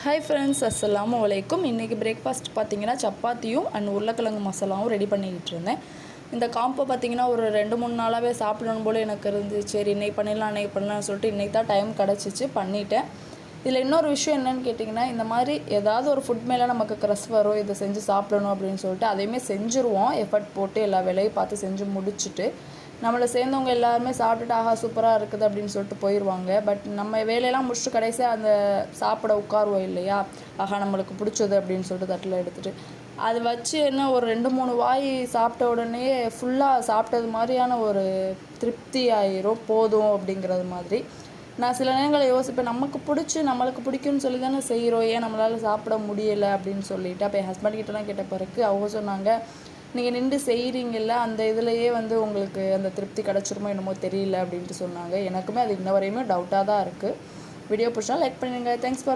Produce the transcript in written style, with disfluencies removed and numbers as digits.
Hi friends, அஸ்ஸலாமு அலைக்கும். இன்றைக்கி பிரேக்ஃபாஸ்ட் பார்த்தீங்கன்னா சப்பாத்தியும் அண்ட் உருளைக்கிழங்கு மசாலாவும் ரெடி பண்ணிக்கிட்டு இருந்தேன். இந்த காம்போ பார்த்தீங்கன்னா ஒரு 2-3 நாளாகவே சாப்பிடணும் போல் எனக்கு இருந்துச்சு. சரி இன்றைக்கி பண்ணலாம்னு சொல்லிட்டு இன்றைக்கி தான் டைம் கிடச்சிச்சு, பண்ணிட்டேன். இதில் இன்னொரு விஷயம் என்னென்னு கேட்டிங்கன்னா, இந்த மாதிரி ஏதாவது ஒரு ஃபுட் மேலே நமக்கு க்ரஷ் வரும், இதை செஞ்சு சாப்பிடணும் அப்படின்னு சொல்லிட்டு அதையுமே செஞ்சுருவோம். எஃபர்ட் போட்டு எல்லா வேலையும் பார்த்து செஞ்சு முடிச்சுட்டு நம்மளை சேர்ந்தவங்க எல்லாருமே சாப்பிட்டுட்டு ஆஹா சூப்பராக இருக்குது அப்படின்னு சொல்லிட்டு போயிடுவாங்க. பட் நம்ம வேலையெல்லாம் முடிச்சுட்டு கடைசியாக அந்த சாப்பிட உட்காருவோம் இல்லையா, ஆஹா நம்மளுக்கு பிடிச்சது அப்படின்னு சொல்லிட்டு தட்டில் எடுத்துகிட்டு அது வச்சு என்ன ஒரு 2-3 வாய் சாப்பிட்ட உடனே ஃபுல்லாக சாப்பிட்டது மாதிரியான ஒரு திருப்தி ஆயிரும், போதும் அப்படிங்கிறது மாதிரி. நான் சில நேரங்களில் யோசிப்பேன், நம்மளுக்கு பிடிக்கும்னு சொல்லி தானே செய்கிறோம், ஏன் நம்மளால் சாப்பிட முடியலை அப்படின்னு சொல்லிட்டு. அப்போ என் ஹஸ்பண்ட் கிட்டலாம் கேட்ட பிறகு அவங்க சொன்னாங்க, நீங்கள் நின்று செய்கிறீங்கல்ல, அந்த இதுலையே உங்களுக்கு அந்த திருப்தி கிடச்சிருமோ என்னமோ தெரியல அப்படின்ட்டு சொன்னாங்க. எனக்குமே அது இன்ன வரையுமே டவுட்டாக தான் இருக்குது. வீடியோ பிடிச்சா லைக் பண்ணுங்கள். Thanks for